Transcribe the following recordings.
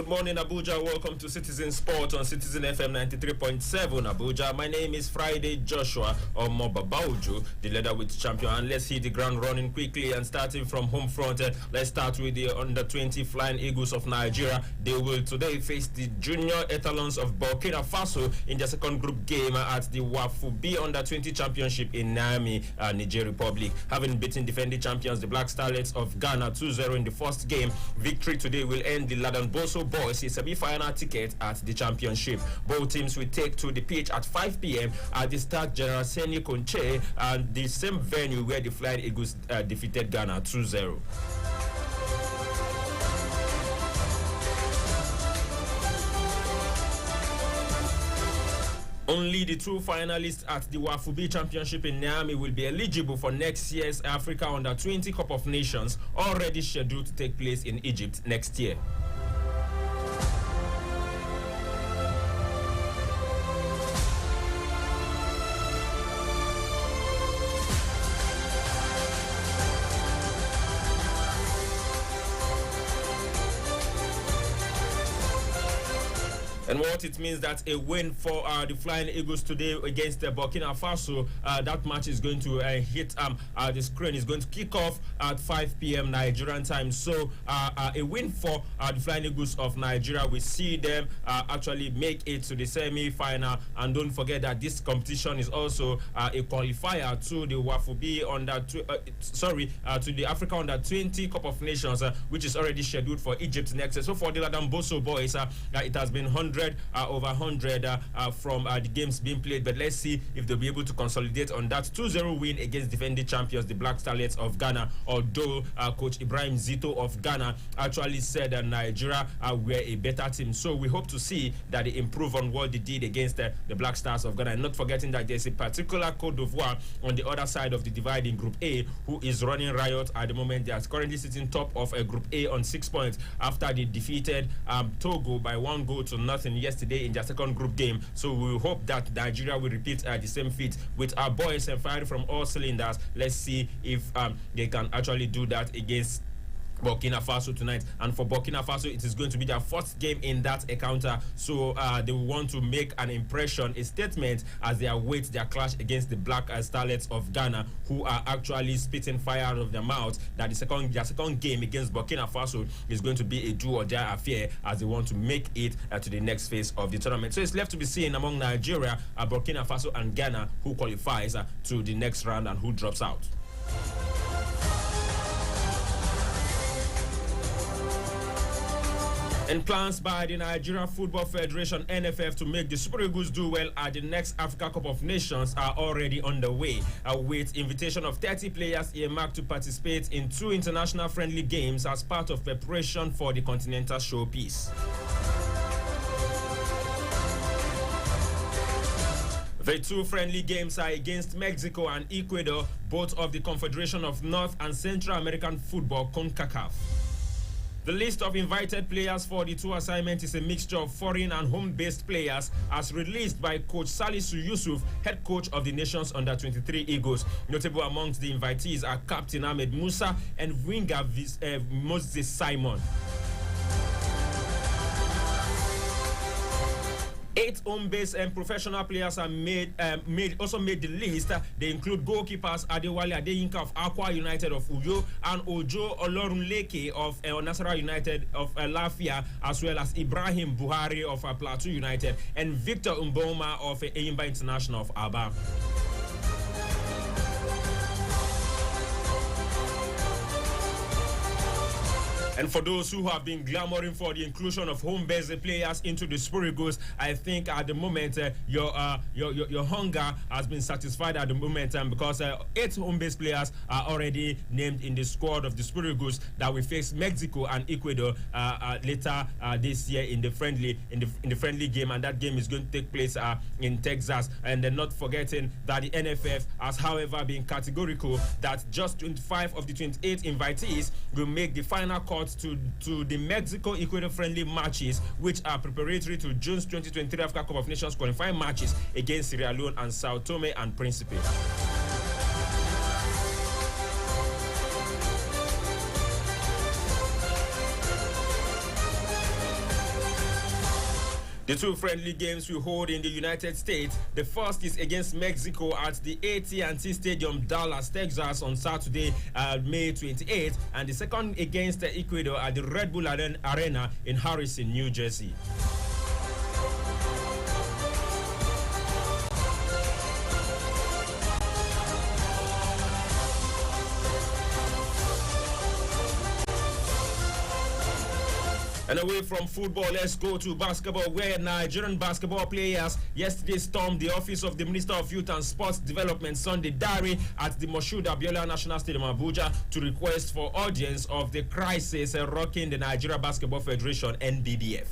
Good morning, Abuja. Welcome to Citizen Sport on CitizenFM 93.7 Abuja. My name is Friday Joshua Omobabauju, the leader with champion. And let's hit the ground running quickly and starting from home front. Let's start with the under-20 Flying Eagles of Nigeria. They will today face the junior Etalons of Burkina Faso in the second group game at the Wafubi under-20 Championship in Niamey, Niger Republic. Having beaten defending champions, the Black Starlets of Ghana 2-0 in the first game, victory today will end the Ladan Boso Boys a semi-final ticket at the championship. Both teams will take to the pitch at 5 p.m. at the Stade General Seni Conche, and the same venue where the Flying Eagles defeated Ghana 2-0. Only the two finalists at the Wafubi Championship in Niamey will be eligible for next year's Africa Under-20 Cup of Nations, already scheduled to take place in Egypt next year. And what it means that a win for the Flying Eagles today against Burkina Faso, that match is going to hit the screen. Is going to kick off at 5 p.m. Nigerian time. So a win for the Flying Eagles of Nigeria. We see them actually make it to the semi-final. And don't forget that this competition is also a qualifier to the Wafubi to the Africa Under-20 Cup of Nations, which is already scheduled for Egypt next. So for the Ladamboso boys, it has been over 100 from the games being played, but let's see if they'll be able to consolidate on that 2-0 win against defending champions, the Black Starlets of Ghana. Although Coach Ibrahim Zito of Ghana actually said that Nigeria were a better team, so we hope to see that they improve on what they did against the Black Stars of Ghana. And not forgetting that there's a particular Côte d'Ivoire on the other side of the divide in Group A who is running riot at the moment. They are currently sitting top of Group A on 6 points after they defeated Togo by 1-0 yesterday in their second group game. So we hope that Nigeria will repeat the same feat with our boys and firing from all cylinders. Let's see if they can actually do that against Burkina Faso tonight. And for Burkina Faso, it is going to be their first game in that encounter, so they want to make an impression, a statement, as they await their clash against the Black Starlets of Ghana, who are actually spitting fire out of their mouth that their second game against Burkina Faso is going to be a do or die affair, as they want to make it to the next phase of the tournament. So it's left to be seen among Nigeria, Burkina Faso and Ghana who qualifies to the next round and who drops out. And plans by the Nigeria Football Federation (NFF) to make the Super Eagles do well at the next Africa Cup of Nations are already underway, with invitation of 30 players earmarked to participate in 2 international friendly games as part of preparation for the continental showpiece. The 2 friendly games are against Mexico and Ecuador, both of the Confederation of North and Central American Football (CONCACAF). The list of invited players for the 2 assignments is a mixture of foreign and home-based players, as released by Coach Salisu Yusuf, head coach of the nation's Under-23 Eagles. Notable amongst the invitees are Captain Ahmed Musa and winger Moses Simon. 8 home-based and professional players are made the list. They include goalkeepers Adewale Adeyinka of Aqua United of Uyo and Ojo Olorunleke of Nasarawa United of Lafia, as well as Ibrahim Buhari of Plateau United and Victor Mboma of Eyimba International of Aba. And for those who have been clamoring for the inclusion of home-based players into the Super Eagles, I think at the moment your hunger has been satisfied at the moment, because 8 home-based players are already named in the squad of the Super Eagles that will face Mexico and Ecuador later this year in the friendly game, and that game is going to take place in Texas. And then not forgetting that the NFF has, however, been categorical that just 25 of the 28 invitees will make the final cut to the Mexico-Ecuador friendly matches, which are preparatory to June's 2023 Africa Cup of Nations qualifying matches against Sierra Leone and Sao Tome and Principe. The two friendly games we hold in the United States. The first is against Mexico at the AT&T Stadium, Dallas, Texas on Saturday, May 28th, and the second against Ecuador at the Red Bull Arena in Harrison, New Jersey. And away from football, let's go to basketball, where Nigerian basketball players yesterday stormed the office of the Minister of Youth and Sports Development, Sunday Dari, at the Moshood Abiola National Stadium, Abuja, to request for audience of the crisis rocking the Nigeria Basketball Federation, NBBF.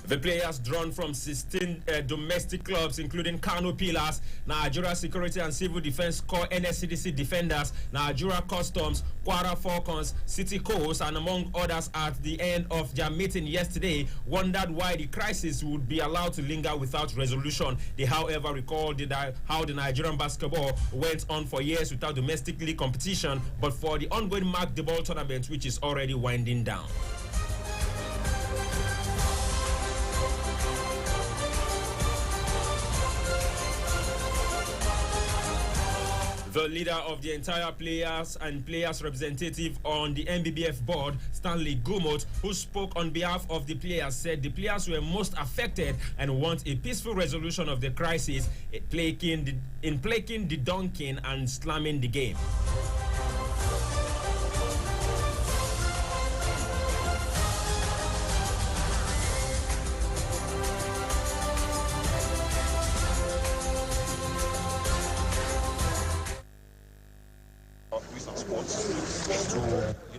The players drawn from 16 domestic clubs, including Kano Pillars, Nigeria Security and Civil Defense Corps, NSCDC Defenders, Nigeria Customs, Kwara Falcons, City Coast, and among others, at the end of their meeting yesterday, wondered why the crisis would be allowed to linger without resolution. They, however, recalled how the Nigerian basketball went on for years without domestic league competition, but for the ongoing Mark the Ball tournament, which is already winding down. The leader of the entire players and players representative on the NBBF board, Stanley Gumot, who spoke on behalf of the players, said the players were most affected and want a peaceful resolution of the crisis, plaguing the dunking and slamming the game.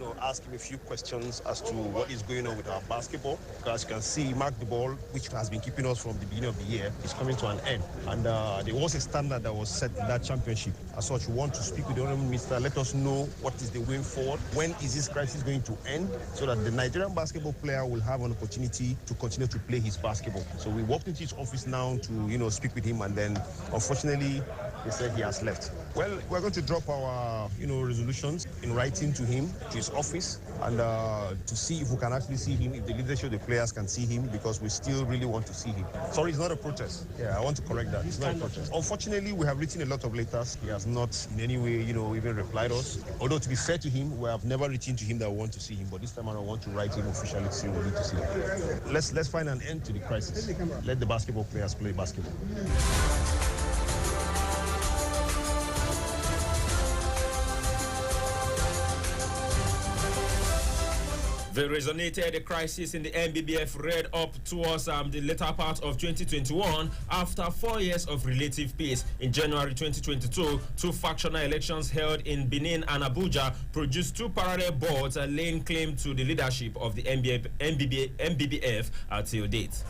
To ask him a few questions as to what is going on with our basketball. As you can see, Mark the Ball, which has been keeping us from the beginning of the year, is coming to an end. And there was a standard that was set in that championship. As such, we want to speak with the Honourable Minister, let us know what is the way forward, when is this crisis going to end, so that the Nigerian basketball player will have an opportunity to continue to play his basketball. So we walked into his office now to, speak with him, and then unfortunately, they said he has left. Well, we're going to drop our, resolutions in writing to him, to his office, and to see if we can actually see him, if the leadership of the players can see him, because we still really want to see him. Sorry, it's not a protest. Yeah, I want to correct that. It's not a protest. Unfortunately, we have written a lot of letters. He has not in any way, even replied us. Although, to be fair to him, we have never written to him that we want to see him, but this time I want to write him officially to say we need to see him. Let's find an end to the crisis. Let the basketball players play basketball. They resonated the crisis in the NBBF read up towards the later part of 2021 after 4 years of relative peace. In January 2022, two factional elections held in Benin and Abuja produced two parallel boards laying claim to the leadership of the NBBF till date.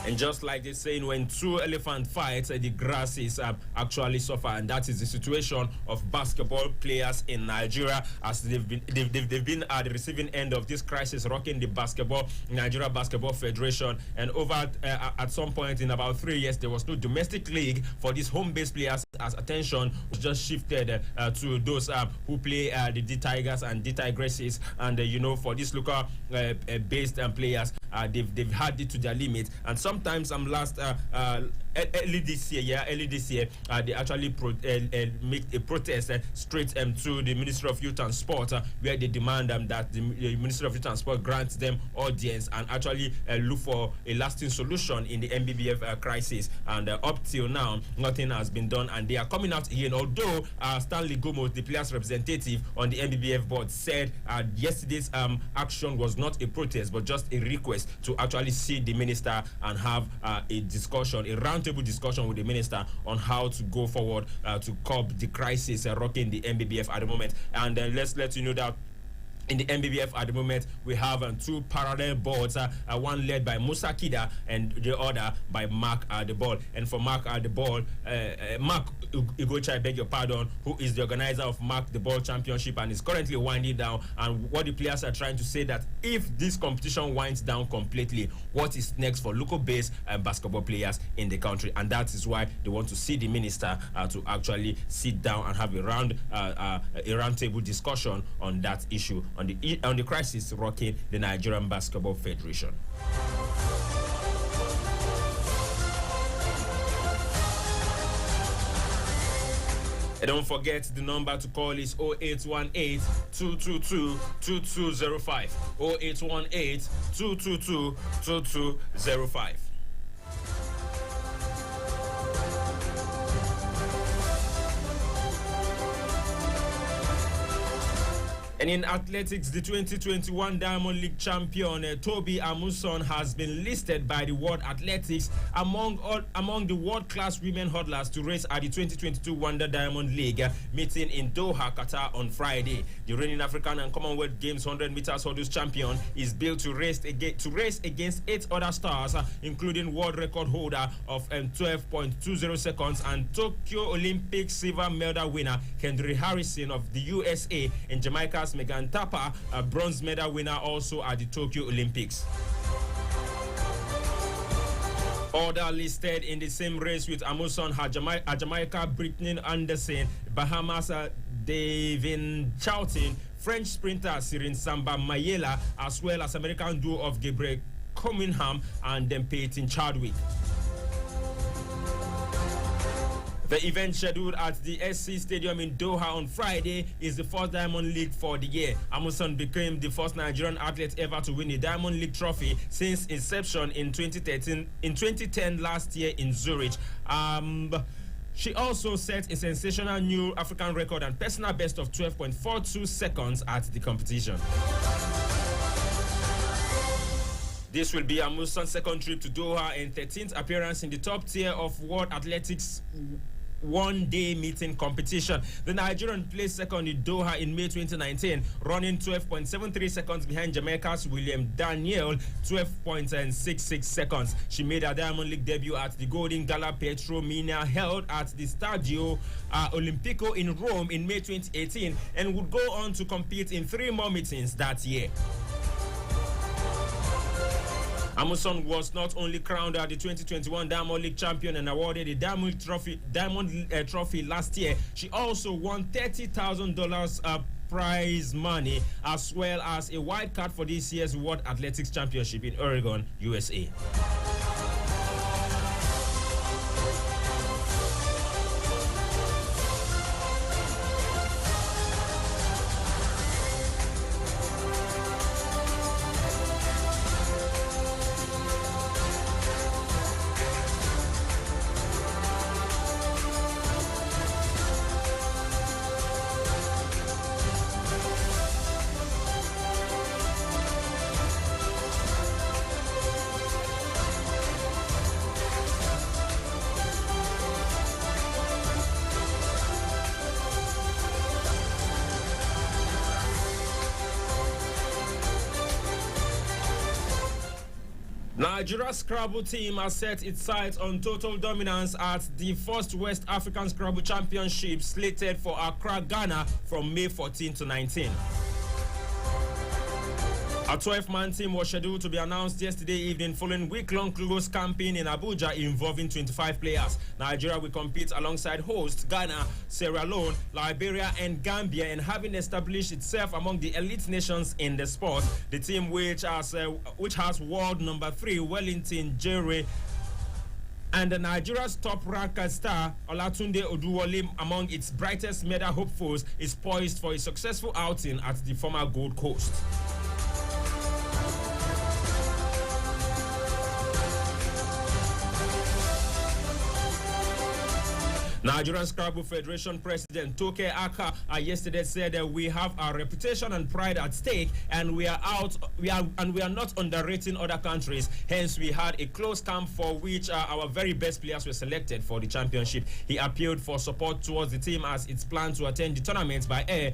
And just like they're saying, when two elephants fight, the grasses actually suffer, and that is the situation of basketball players in Nigeria, as they've been at the receiving end of this crisis, rocking the Nigeria Basketball Federation. And over at some point in about 3 years, there was no domestic league for these home-based players, as attention was just shifted to those who play the D Tigers and D Tigresses, and for these local based players. They've had it to their limit, and sometimes early this year, they actually make a protest straight to the Ministry of Youth and Sport, where they demand that the Ministry of Youth and Sport grants them audience and actually look for a lasting solution in the NBBF crisis. And up till now, nothing has been done, and they are coming out again. Although Stanley Gumot, the players' representative on the NBBF board, said yesterday's action was not a protest but just a request to actually see the minister and have a discussion, a roundtable discussion with the minister on how to go forward to curb the crisis rocking the NBBF at the moment. And let's let you know that In the NBBF at the moment, we have two parallel boards, one led by Musa Kida and the other by Mark the Ball. And for Mark the Ball, Mark Igocha, I beg your pardon, who is the organizer of Mark the Ball Championship and is currently winding down. And what the players are trying to say that if this competition winds down completely, what is next for local-based basketball players in the country? And that is why they want to see the minister to actually sit down and have a round-table discussion on that issue. On the crisis rocking the Nigerian Basketball Federation. And don't forget the number to call is 0818-222-2205. 0818-222-2205. And in athletics, the 2021 Diamond League champion Toby Amuson has been listed by the World Athletics among the world-class women hurdlers to race at the 2022 Wonder Diamond League meeting in Doha, Qatar on Friday. The reigning African and Commonwealth Games 100 meters hurdles champion is built to race against 8 other stars, including world record holder of 12.20 seconds and Tokyo Olympic silver medal winner Kendra Harrison of the USA and Jamaica's Megan Tapa, a bronze medal winner also at the Tokyo Olympics. Other listed in the same race with Amuson are Jamaica Brittany Anderson, Bahamas Davin Charlton, French sprinter Sirin Samba Mayela, as well as American duo of Gabriel Cunningham and then Peyton Chadwick. The event scheduled at the SC Stadium in Doha on Friday is the first Diamond League for the year. Amuson became the first Nigerian athlete ever to win a Diamond League trophy since inception in 2010 last year in Zurich. She also set a sensational new African record and personal best of 12.42 seconds at the competition. This will be Amuson's second trip to Doha and 13th appearance in the top tier of World Athletics one-day meeting competition. The Nigerian placed second in Doha in May 2019, running 12.73 seconds behind Jamaica's William Daniel, 12.66 seconds. She made her Diamond League debut at the Golden Gala Petro Mina held at the Stadio Olimpico in Rome in May 2018 and would go on to compete in 3 more meetings that year. Amuson was not only crowned the 2021 Diamond League champion and awarded a Diamond Trophy last year, she also won $30,000 prize money as well as a wild card for this year's World Athletics Championship in Oregon, USA. Nigeria's Scrabble team has set its sights on total dominance at the first West African Scrabble Championship slated for Accra, Ghana from May 14 to 19. A 12-man team was scheduled to be announced yesterday evening following week-long close campaign in Abuja involving 25 players. Nigeria will compete alongside hosts Ghana, Sierra Leone, Liberia and Gambia, and having established itself among the elite nations in the sport. The team which has world number 3 Wellington Jere and the Nigeria's top-ranked star Olatunde Oduwole among its brightest medal hopefuls is poised for a successful outing at the former Gold Coast. Nigerian Scrabble Federation President Toke Aka yesterday said that we have our reputation and pride at stake, and we are not underrating other countries. Hence, we had a close camp for which our very best players were selected for the championship. He appealed for support towards the team as it's planned to attend the tournament by air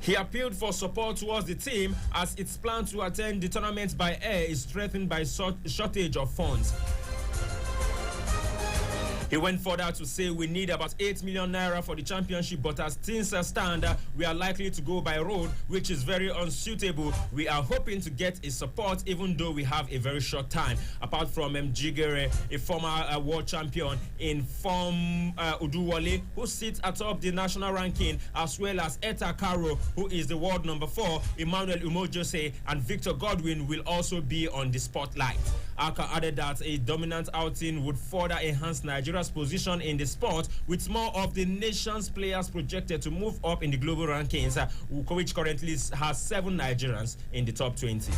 He appealed for support towards the team as its plan to attend the tournament by air is threatened by shortage of funds. He went further to say we need about 8 million naira for the championship, but as things stand, we are likely to go by road, which is very unsuitable. We are hoping to get his support, even though we have a very short time. Apart from Jigere, a former world champion in form, Uduwale, who sits atop the national ranking, as well as Eta Karo, who is the world number 4, Emmanuel Umojose, and Victor Godwin will also be on the spotlight. Aka added that a dominant outing would further enhance Nigeria's position in the sport, with more of the nation's players projected to move up in the global rankings, which currently has 7 Nigerians in the top 20.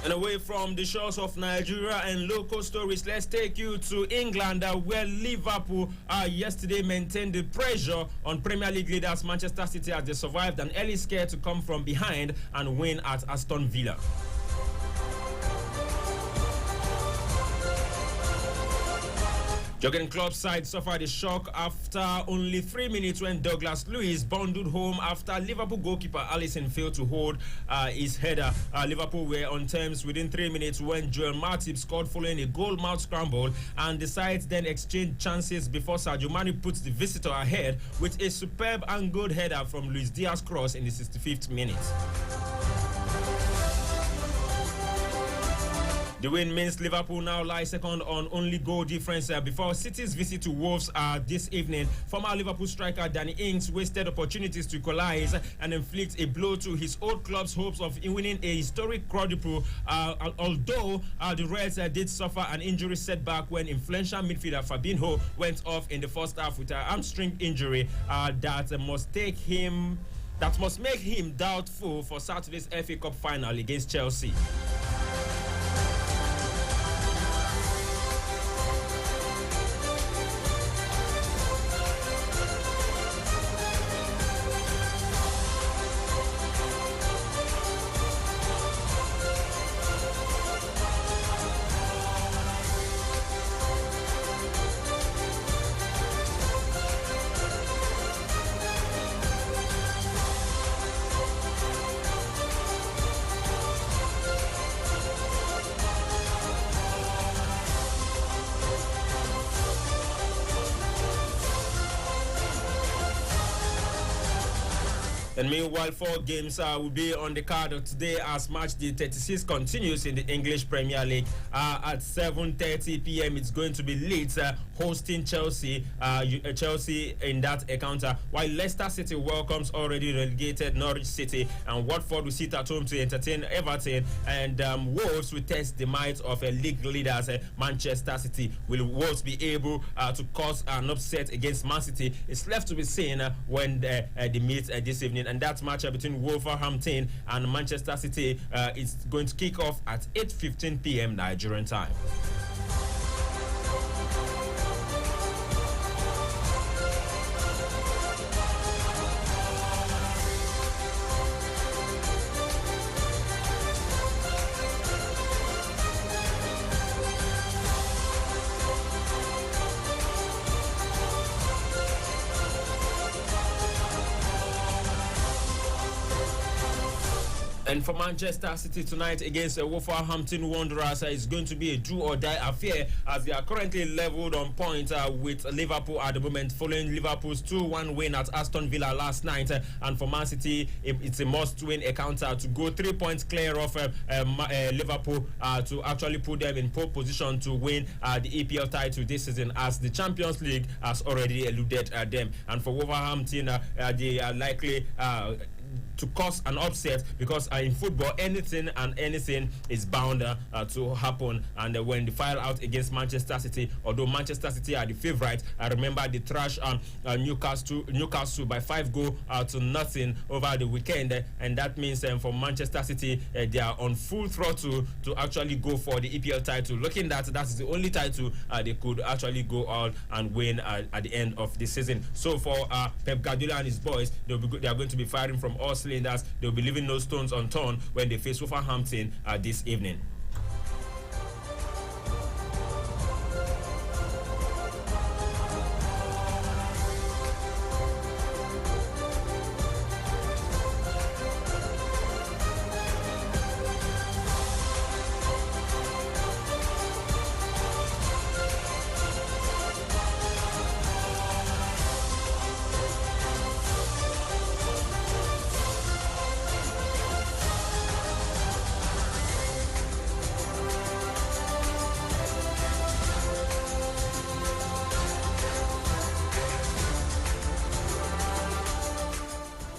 And away from the shores of Nigeria and local stories, let's take you to England, where Liverpool yesterday maintained the pressure on Premier League leaders Manchester City as they survived an early scare to come from behind and win at Aston Villa. Jurgen Klopp's side suffered a shock after only 3 minutes when Douglas Luiz bundled home after Liverpool goalkeeper Alisson failed to hold his header. Liverpool were on terms within 3 minutes when Joel Matip scored following a goal-mouth scramble, and the sides then exchanged chances before Sadio Mane puts the visitor ahead with a superb angled header from Luis Diaz's cross in the 65th minute. The win means Liverpool now lie second on only goal difference before City's visit to Wolves this evening. Former Liverpool striker Danny Ings wasted opportunities to equalize and inflict a blow to his old club's hopes of winning a historic quadruple, although the Reds did suffer an injury setback when influential midfielder Fabinho went off in the first half with an hamstring injury that must make him doubtful for Saturday's FA Cup final against Chelsea. And meanwhile, 4 games will be on the card today as match day 36 continues in the English Premier League. At 7:30 p.m. it's going to be Leeds hosting Chelsea. Chelsea in that encounter, while Leicester City welcomes already relegated Norwich City, and Watford will sit at home to entertain Everton, and Wolves will test the might of league leaders Manchester City. Will Wolves be able to cause an upset against Man City? It's left to be seen when they meet this evening. And that match between Wolverhampton and Manchester City is going to kick off at 8:15 p.m. Nigerian time. And for Manchester City tonight against Wolverhampton Wanderers, it's going to be a do-or-die affair as they are currently leveled on points with Liverpool at the moment, following Liverpool's 2-1 win at Aston Villa last night. And for Man City, it's a must-win encounter to go 3 points clear of Liverpool to actually put them in pole position to win the EPL title this season, as the Champions League has already eluded them. And for Wolverhampton, they are likely to cause an upset, because in football anything is bound to happen. And when they file out against Manchester City, although Manchester City are the favourite, I remember they trashed Newcastle by 5-0 over the weekend, and that means for Manchester City they are on full throttle to actually go for the EPL title. Looking that is the only title they could actually go out and win at the end of the season. So for Pep Guardiola and his boys, they are going to be firing from all cylinders. They'll be leaving no stones unturned when they face Wolverhampton this evening.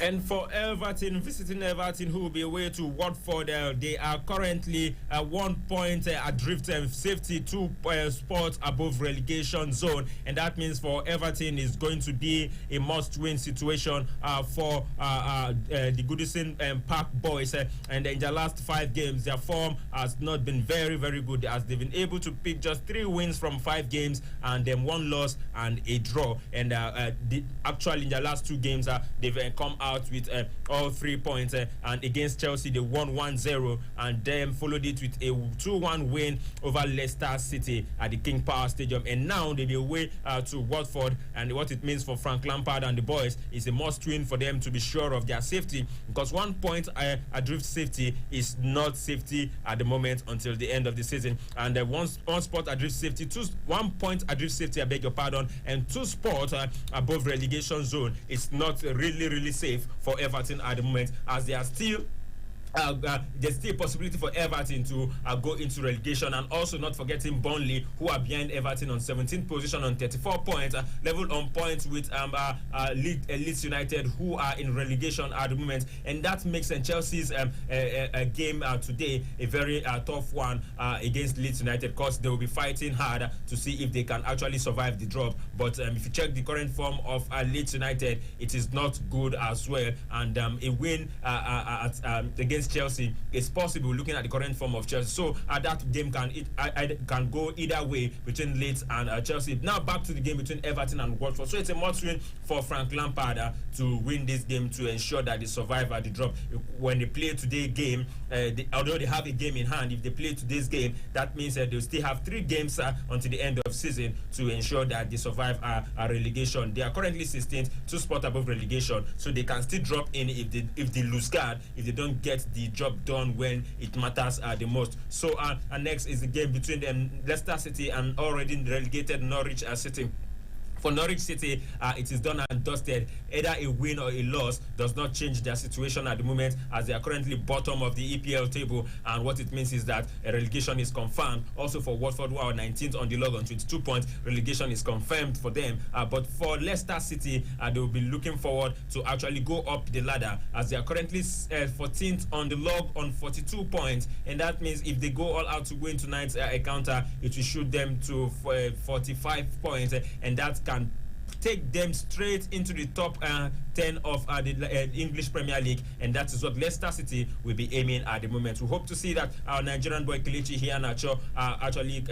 And for Everton, visiting Everton, who will be away to Watford, they are currently 1 point adrift and safety 2 spots above relegation zone. And that means for Everton is going to be a must-win situation for the Goodison Park boys. And in their last 5 games, their form has not been very, very good, as they've been able to pick just 3 wins from 5 games and then 1 loss and a draw. And actually in their last 2 games, they've come out with all 3 points, and against Chelsea they won 1-0 and then followed it with a 2-1 win over Leicester City at the King Power Stadium. And now they'll be away to Watford, and what it means for Frank Lampard and the boys is a must win for them to be sure of their safety, because 1 point adrift safety is not safety at the moment until the end of the season. And one spot adrift safety, 1 point adrift safety, I beg your pardon, and 2 spots above relegation zone is not really safe for Everton at the moment, as they are still there's still a possibility for Everton to go into relegation. And also not forgetting Burnley, who are behind Everton on 17th position on 34 points, level on points with Leeds United, who are in relegation at the moment. And that makes Chelsea's game today a very tough one against Leeds United, because they will be fighting hard to see if they can actually survive the drop. But if you check the current form of Leeds United, it is not good as well. And a win against Chelsea is possible looking at the current form of Chelsea. So that game can go either way between Leeds and Chelsea. Now back to the game between Everton and Watford. So it's a must win for Frank Lampard to win this game to ensure that they survive the drop. When they play today's game, although they have a game in hand, if they play today's game, that means they'll still have 3 games until the end of season to ensure that they survive a relegation. They are currently 16th, 2 spots above relegation, so they can still drop in if they lose guard, if they don't get the job done when it matters the most. So next is the game between Leicester City and already relegated Norwich City. For Norwich City, it is done and dusted. Either a win or a loss does not change their situation at the moment, as they are currently bottom of the EPL table. And what it means is that a relegation is confirmed. Also for Watford, who are 19th on the log on 22 points, relegation is confirmed for them. But for Leicester City, they will be looking forward to actually go up the ladder, as they are currently 14th on the log on 42 points. And that means if they go all out to win tonight's encounter, it will shoot them to 45 points. And that can take them straight into the top 10 of the English Premier League, and that is what Leicester City will be aiming at the moment. We hope to see that our Nigerian boy Kelechi Iheanacho actually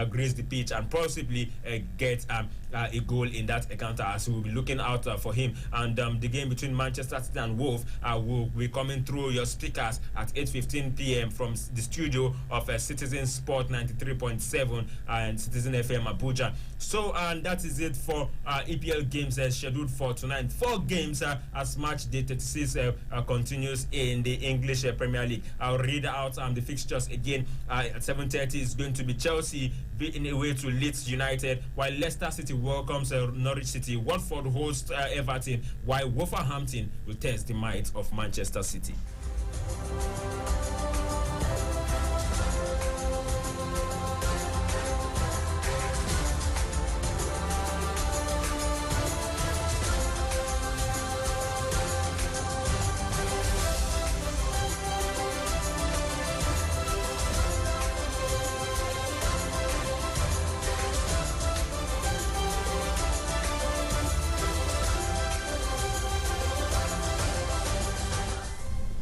grace the pitch and possibly get a goal in that encounter, as we will be looking out for him. And the game between Manchester City and Wolves will be coming through your speakers at 8:15 p.m. from the studio of Citizen Sport 93.7 and Citizen FM Abuja. So that is it for EPL games scheduled for tonight. 4 games as match day 36 continues in the English Premier League. I'll read out the fixtures again. At 7:30 is going to be Chelsea being away to Leeds United, while Leicester City welcomes Norwich City. Watford hosts Everton, while Wolverhampton will test the might of Manchester City.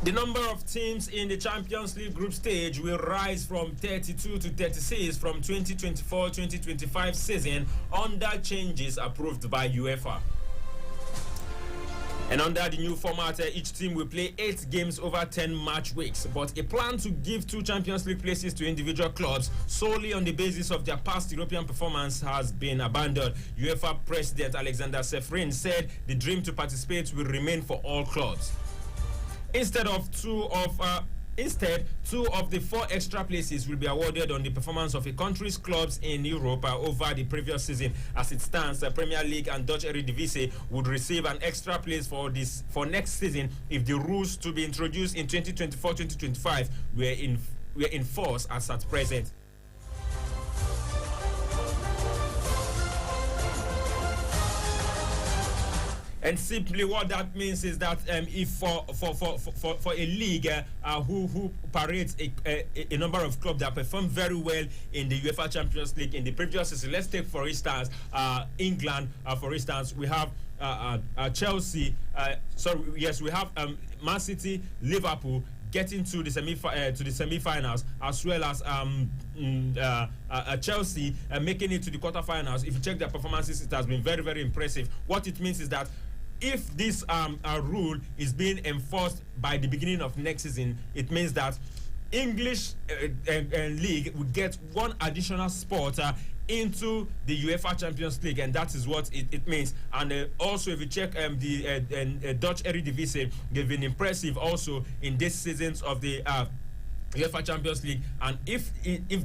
The number of teams in the Champions League group stage will rise from 32 to 36 from 2024-2025 season under changes approved by UEFA. And under the new format, each team will play 8 games over 10 match weeks. But a plan to give 2 Champions League places to individual clubs solely on the basis of their past European performance has been abandoned. UEFA President Alexander Seferin said the dream to participate will remain for all clubs. Instead, 2 of the 4 extra places will be awarded on the performance of a country's clubs in Europe over the previous season. As it stands, the Premier League and Dutch Eredivisie would receive an extra place for next season if the rules to be introduced in 2024-2025 were in force as at present. And simply what that means is that if for a league who parades a number of clubs that perform very well in the UEFA Champions League in the previous season, let's take for instance England. For instance, we have Chelsea. We have Man City, Liverpool getting to the semi-finals, as well as Chelsea making it to the quarterfinals. If you check their performances, it has been very, very impressive. What it means is that if this rule is being enforced by the beginning of next season, it means that English league will get 1 additional spot into the UEFA Champions League, and that is what it means. And also, if you check the Dutch Eredivisie, they've been impressive also in this seasons of the UEFA Champions League. And if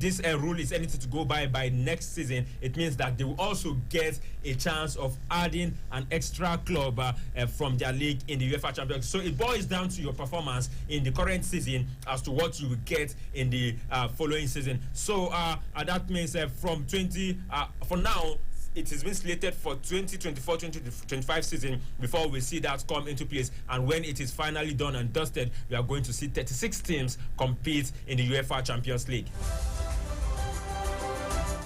this rule is anything to go by next season, it means that they will also get a chance of adding an extra club from their league in the UEFA Champions League. So it boils down to your performance in the current season as to what you will get in the following season. So that means from 20 for now, it has been slated for 2024-2025 season before we see that come into place. And when it is finally done and dusted, we are going to see 36 teams compete in the UEFA Champions League.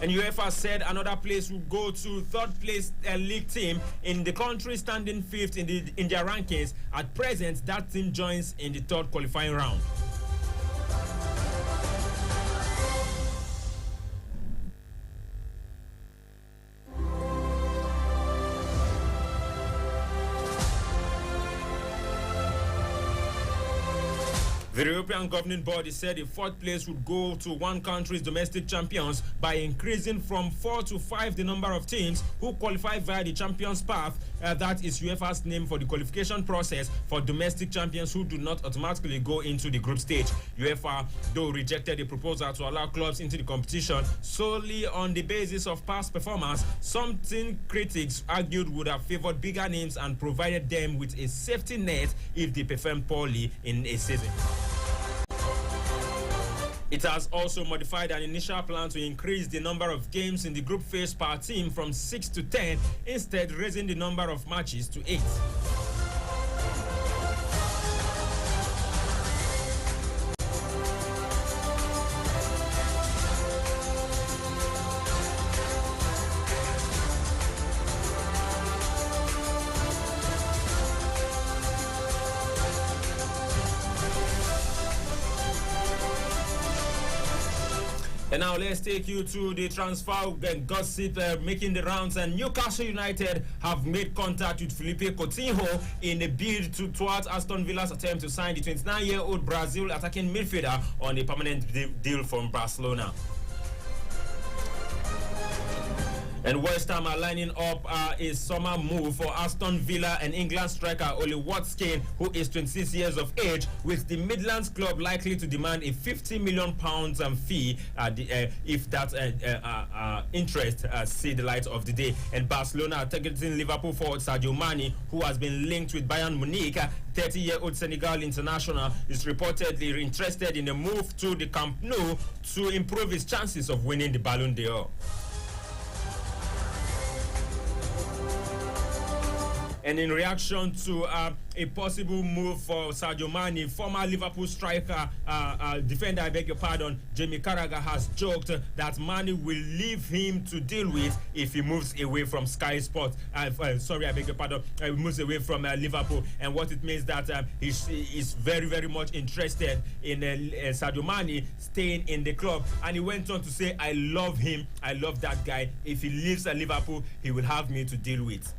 And UEFA said another place will go to 3rd place league team in the country, standing 5th in their rankings. At present, that team joins in the 3rd qualifying round. The European governing body said the 4th place would go to one country's domestic champions by increasing from 4 to 5 the number of teams who qualify via the Champions Path. That is UEFA's name for the qualification process for domestic champions who do not automatically go into the group stage. UEFA, though, rejected the proposal to allow clubs into the competition solely on the basis of past performance, something critics argued would have favored bigger names and provided them with a safety net if they performed poorly in a season. It has also modified an initial plan to increase the number of games in the group phase per team from 6 to 10, instead raising the number of matches to 8. And now let's take you to the transfer gossip making the rounds. And Newcastle United have made contact with Felipe Coutinho in a bid towards Aston Villa's attempt to sign the 29-year-old Brazil attacking midfielder on a permanent deal from Barcelona. And West Ham are lining up a summer move for Aston Villa and England striker Oli Watkins, who is 26 years of age, with the Midlands club likely to demand a £50 million fee if that interest see the light of the day. And Barcelona are targeting Liverpool forward Sadio Mane, who has been linked with Bayern Munich. 30-year-old Senegal international is reportedly interested in a move to the Camp Nou to improve his chances of winning the Ballon d'Or. And in reaction to a possible move for Sadio Mane, former Liverpool striker, defender, I beg your pardon, Jamie Carragher has joked that Mane will leave him to deal with if he moves away from Sky Sports. Sorry, I beg your pardon, moves away from Liverpool. And what it means that he's very, very much interested in Sadio Mane staying in the club. And he went on to say, I love him. I love that guy. If he leaves Liverpool, he will have me to deal with.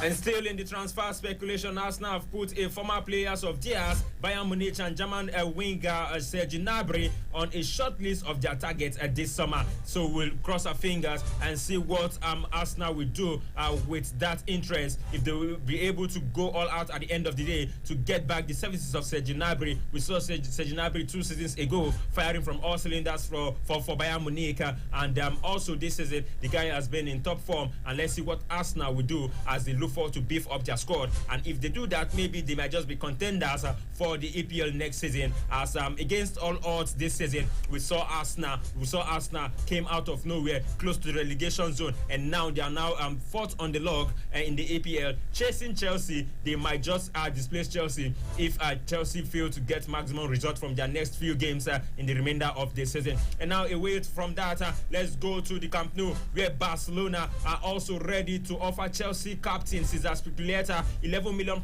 And still in the transfer speculation, Arsenal have put a former players of theirs, Bayern Munich and German winger Serge Gnabry, on a short list of their targets this summer. So we'll cross our fingers and see what Arsenal will do with that interest, if they will be able to go all out at the end of the day to get back the services of Serge Gnabry. We saw Serge Gnabry 2 seasons ago firing from all cylinders for Bayern Munich, and also this season the guy has been in top form. And let's see what Arsenal will do as they look forward to beef up their squad. And if they do that, maybe they might just be contenders for the EPL next season. As against all odds this season, we saw Arsenal came out of nowhere, close to the relegation zone, and now they are now fourth on the log in the EPL, chasing Chelsea. They might just displace Chelsea if Chelsea fail to get maximum result from their next few games in the remainder of the season. And now away from that, let's go to the Camp Nou, where Barcelona are also ready to offer Chelsea captain Cesar Spilicueta £11 million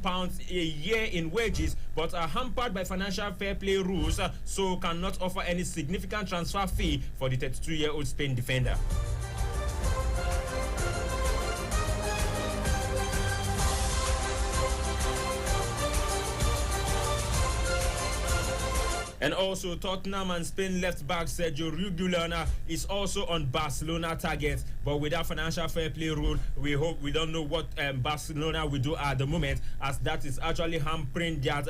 a year in wages, but are hampered by financial fair play rules, so cannot offer any significant transfer fee for the 32-year-old Spain defender. And also Tottenham and Spain left back Sergio Reguilon is also on Barcelona target, but without financial fair play rule, we don't know what Barcelona will do at the moment, as that is actually hampering their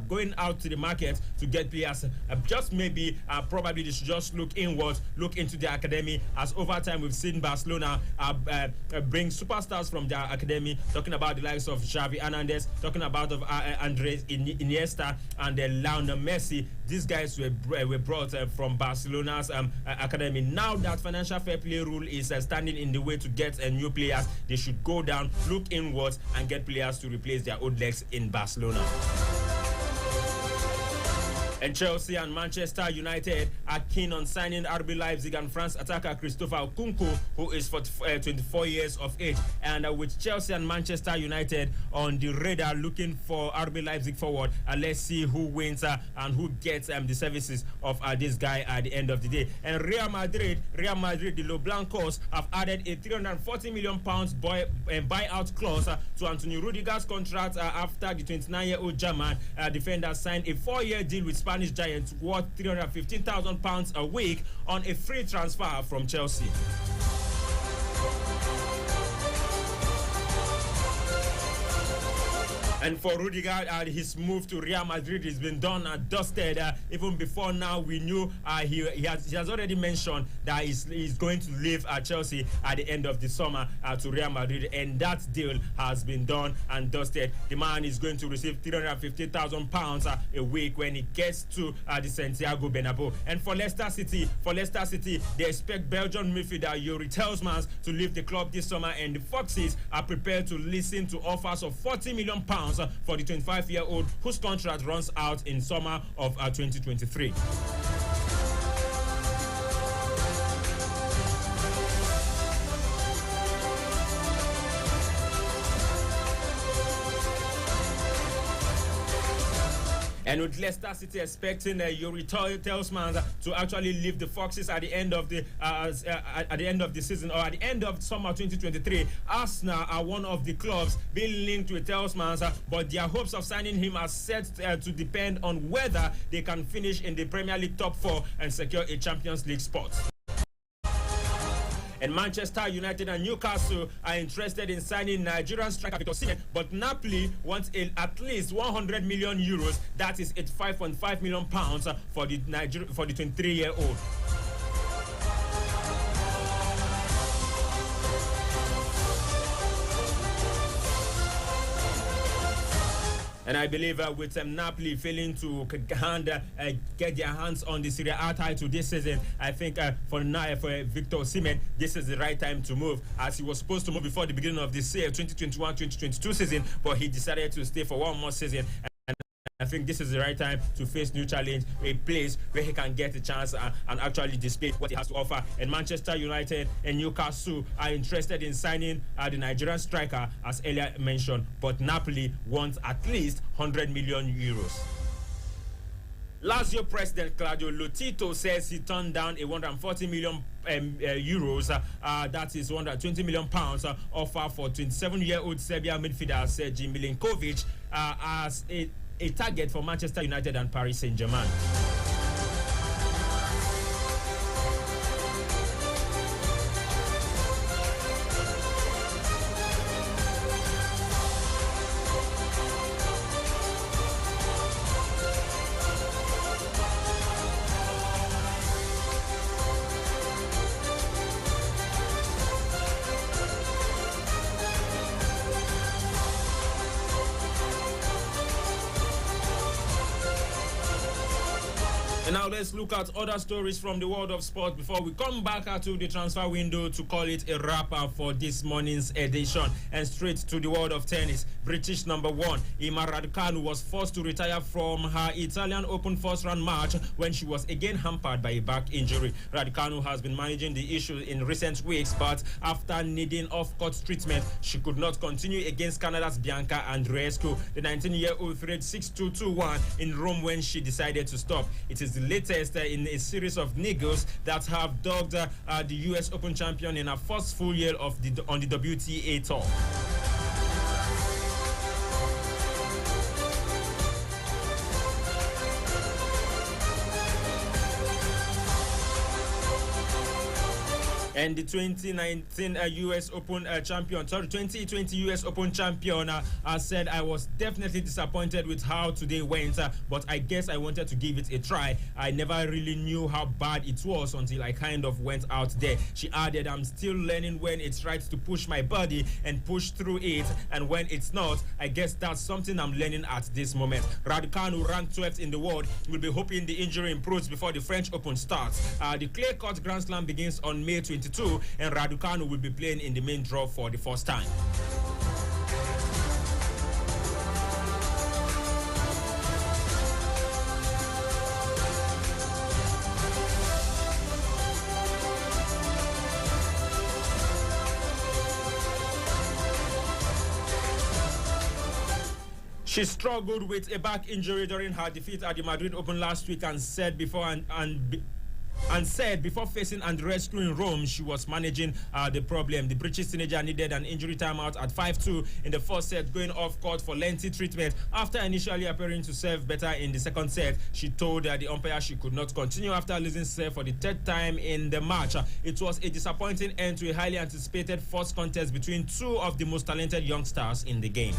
going out to the market to get players. Just maybe probably they should just look inwards, look into the academy, as over time we've seen Barcelona bring superstars from their academy, talking about the likes of Xavi Hernandez, talking about of Andres Iniesta and Lionel Messi. These guys were brought from Barcelona's academy. Now that financial fair play rule is standing in the way to get new players, they should go down, look inwards, and get players to replace their old legs in Barcelona. And Chelsea and Manchester United are keen on signing RB Leipzig and France attacker Christopher Nkunku, who is 24 years of age. And with Chelsea and Manchester United on the radar looking for RB Leipzig forward, let's see who wins and who gets the services of this guy at the end of the day. And Real Madrid, the Los Blancos, have added a £340 million buyout clause to Antonio Rudiger's contract after the 29-year-old German defender signed a 4-year deal with Spanish giants worth £315,000 a week on a free transfer from Chelsea. And for Rudiger, his move to Real Madrid has been done and dusted. Even before now, we knew he has already mentioned that he's going to leave Chelsea at the end of the summer to Real Madrid, and that deal has been done and dusted. The man is going to receive £350,000 a week when he gets to the Santiago Bernabeu. And for Leicester City, they expect Belgian midfielder Yuri Tielemans to leave the club this summer, and the Foxes are prepared to listen to offers of £40 million for the 25-year-old whose contract runs out in summer of 2023. And with Leicester City expecting Yuri Tielemans to actually leave the Foxes at the end of the season, or at the end of summer 2023, Arsenal are one of the clubs being linked with Tielemans, but their hopes of signing him are set to depend on whether they can finish in the Premier League top 4 and secure a Champions League spot. And Manchester United and Newcastle are interested in signing Nigerian striker Victor Osimhen, but Napoli wants at least €100 million. That is £85.5 million for the 23-year-old. And I believe with Napoli failing to get their hands on the Serie A title this season, I think for Victor Osimhen, this is the right time to move, as he was supposed to move before the beginning of this 2021-2022 season, but he decided to stay for one more season. And I think this is the right time to face new challenge, a place where he can get a chance and actually display what he has to offer. And Manchester United and Newcastle are interested in signing the Nigerian striker, as earlier mentioned, but Napoli wants at least 100 million euros. Lazio president Claudio Lotito says he turned down a 140 million euros, that is 120 million pounds, offer for 27-year-old Serbian midfielder Sergej Milinkovic as a target for Manchester United and Paris Saint-Germain. Now let's look at other stories from the world of sport before we come back to the transfer window to call it a wrap-up for this morning's edition. And straight to the world of tennis. British number one, Ima Raducanu, was forced to retire from her Italian Open first-round match when she was again hampered by a back injury. Raducanu has been managing the issue in recent weeks, but after needing off-court treatment, she could not continue against Canada's Bianca Andreescu. The 19-year-old thread 6-2-2-1 in Rome when she decided to stop. It is the latest in a series of niggles that have dogged the US Open champion in her first full year on the WTA tour. And the 2019 US Open champion, 2020 US Open champion said, I was definitely disappointed with how today went, but I guess I wanted to give it a try. I never really knew how bad it was until I kind of went out there. She added, I'm still learning when it's right to push my body and push through it, and when it's not, I guess that's something I'm learning at this moment. Raducanu, ranked 12th in the world, will be hoping the injury improves before the French Open starts. The clay-court Grand Slam begins on May 22, and Raducanu will be playing in the main draw for the first time. She struggled with a back injury during her defeat at the Madrid Open last week and said before facing Andreescu in Rome, she was managing the problem. The British teenager needed an injury timeout at 5-2 in the first set, going off court for lengthy treatment. After initially appearing to serve better in the second set, she told the umpire she could not continue after losing serve for the third time in the match. It was a disappointing end to a highly anticipated first contest between two of the most talented young stars in the game.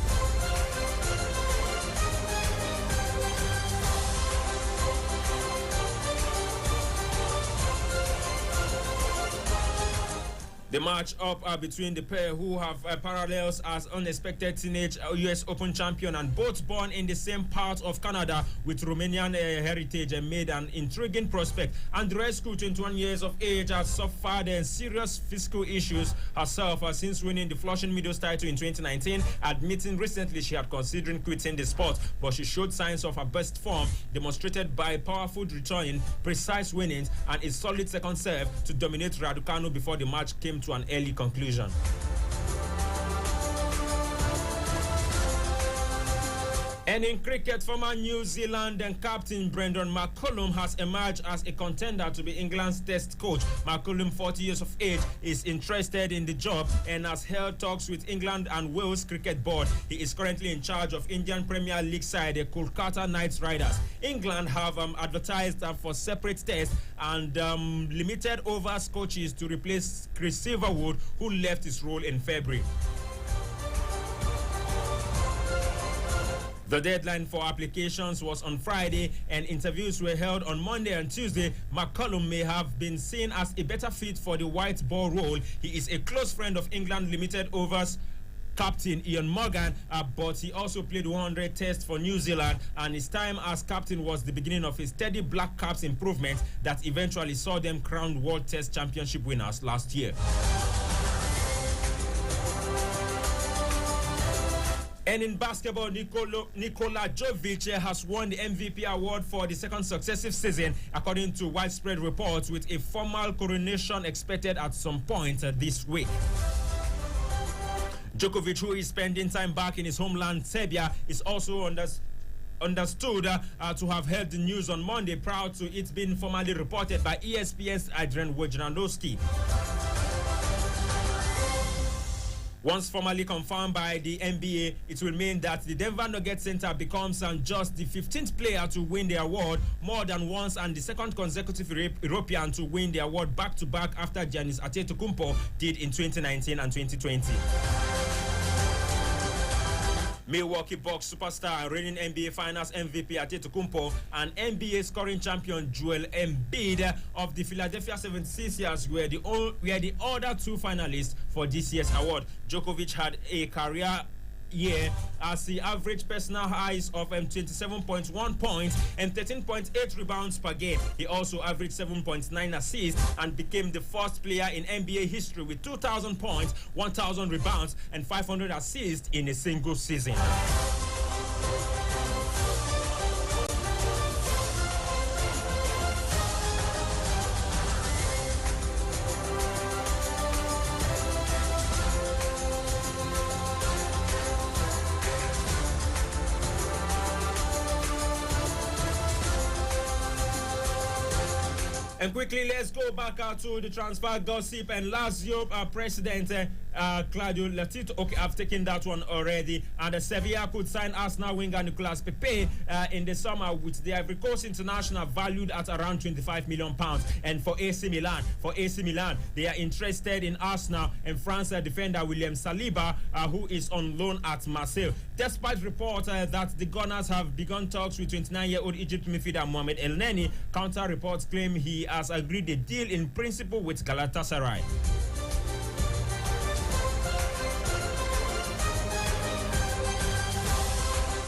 The match up between the pair, who have parallels as unexpected teenage US Open champion and both born in the same part of Canada with Romanian heritage, made an intriguing prospect. Andreescu, 21 years of age, has suffered serious physical issues herself since winning the Flushing Meadows title in 2019, admitting recently she had considered quitting the sport, but she showed signs of her best form, demonstrated by powerful returning, precise winnings, and a solid second serve to dominate Raducanu before the match came to an early conclusion. And in cricket, former New Zealand and captain Brendan McCullum has emerged as a contender to be England's test coach. McCullum, 40 years of age, is interested in the job and has held talks with England and Wales Cricket Board. He is currently in charge of Indian Premier League side, the Kolkata Knight Riders. England have advertised for separate tests and limited overs coaches to replace Chris Silverwood, who left his role in February. The deadline for applications was on Friday and interviews were held on Monday and Tuesday. McCullum may have been seen as a better fit for the white ball role. He is a close friend of England limited overs captain Ian Morgan, but he also played 100 tests for New Zealand, and his time as captain was the beginning of a steady Black Caps improvement that eventually saw them crowned World Test Championship winners last year. And in basketball, Nikola Jovic has won the MVP award for the second successive season, according to widespread reports, with a formal coronation expected at some point this week. Djokovic, who is spending time back in his homeland, Serbia, is also understood to have heard the news on Monday, prior to it being formally reported by ESPN's Adrian Wojnarowski. Once formally confirmed by the NBA, it will mean that the Denver Nuggets center becomes just the 15th player to win the award more than once, and the second consecutive European to win the award back-to-back after Giannis Antetokounmpo did in 2019 and 2020. Milwaukee Bucks superstar and reigning NBA Finals MVP Antetokounmpo and NBA scoring champion Joel Embiid of the Philadelphia 76ers were the other two finalists for this year's award. Djokovic had a career year as he averaged personal highs of 27.1 points and 13.8 rebounds per game. He also averaged 7.9 assists and became the first player in NBA history with 2,000 points, 1,000 rebounds, and 500 assists in a single season. And quickly, let's go back to the transfer gossip. And Lazio president Claudio Latito, okay, I've taken that one already. And Sevilla could sign Arsenal winger Nicolas Pepe in the summer, with the Ivory Coast international valued at around £25 million. And for AC Milan, they are interested in Arsenal and France defender William Saliba, who is on loan at Marseille. Despite reports that the Gunners have begun talks with 29-year-old Egypt midfielder Mohamed El Neni, counter reports claim he has agreed a deal in principle with Galatasaray.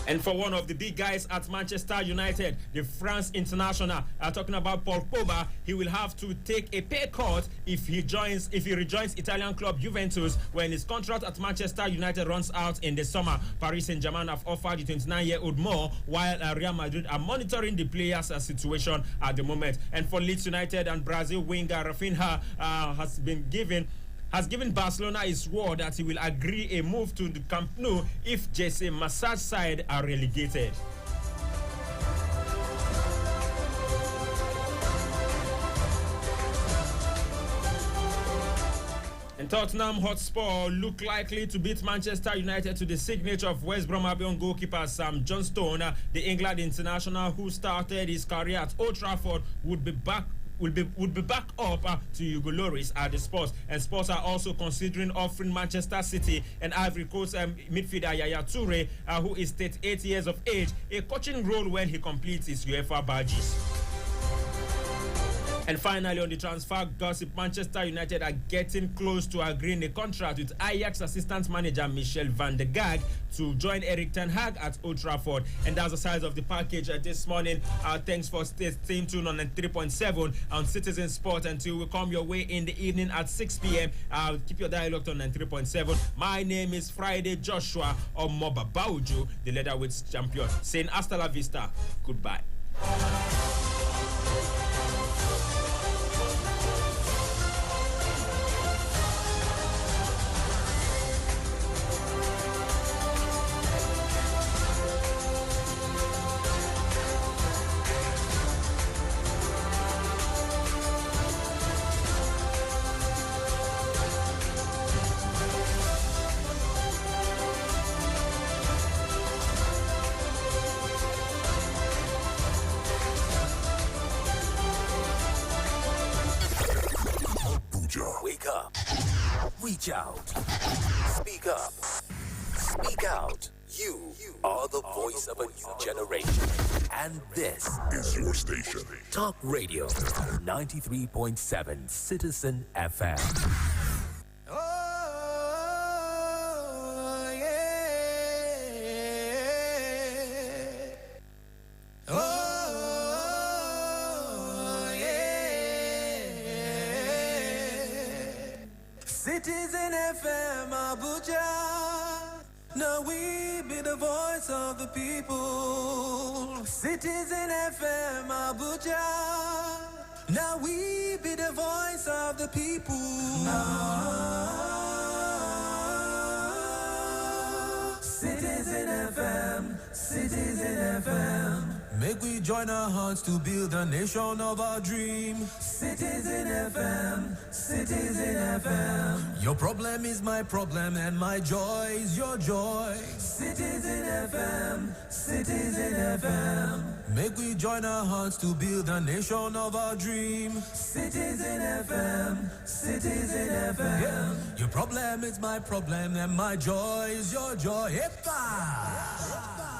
And for one of the big guys at Manchester United, the France international, talking about Paul Pogba, he will have to take a pay cut if he rejoins Italian club Juventus when his contract at Manchester United runs out in the summer. Paris Saint-Germain have offered the 29-year-old more, while Real Madrid are monitoring the player's situation at the moment. And for Leeds United and Brazil winger Rafinha has given Barcelona his word that he will agree a move to the Camp Nou if Jesse Massage's side are relegated. And Tottenham Hotspur look likely to beat Manchester United to the signature of West Brom Albion goalkeeper Sam Johnstone. The England international, who started his career at Old Trafford, would be back up to Hugo Lloris at the Spurs. And Spurs are also considering offering Manchester City and Ivory Coast midfielder Yaya Toure, who is 38 years of age, a coaching role when he completes his UEFA badges. And finally, on the transfer gossip, Manchester United are getting close to agreeing a contract with Ajax assistant manager Michel van der Gaag to join Erik ten Hag at Old Trafford. And that's the size of the package this morning. Thanks for staying tuned on 93.7 on Citizen Sport until we come your way in the evening at 6 p.m. Keep your dialogue on 93.7. My name is Friday Joshua Omoba Bauju, the leatherweight champion, saying hasta la vista, goodbye. Wake up. Reach out. Speak up. Speak out. You are the voice of a new generation. And this is your station. Talk Radio 93.7 Citizen FM. Oh, Citizen FM Abuja. Now we be the voice of the people. Citizen FM Abuja. Now we be the voice of the people. Citizen FM, Citizen FM. Make we join our hearts to build a nation of our dream. Citizen FM, Citizen FM. Your problem is my problem and my joy is your joy. Citizen FM, Citizen FM. Make we join our hearts to build a nation of our dream. Citizen FM, Citizen FM. Yeah. Your problem is my problem and my joy is your joy. Epa!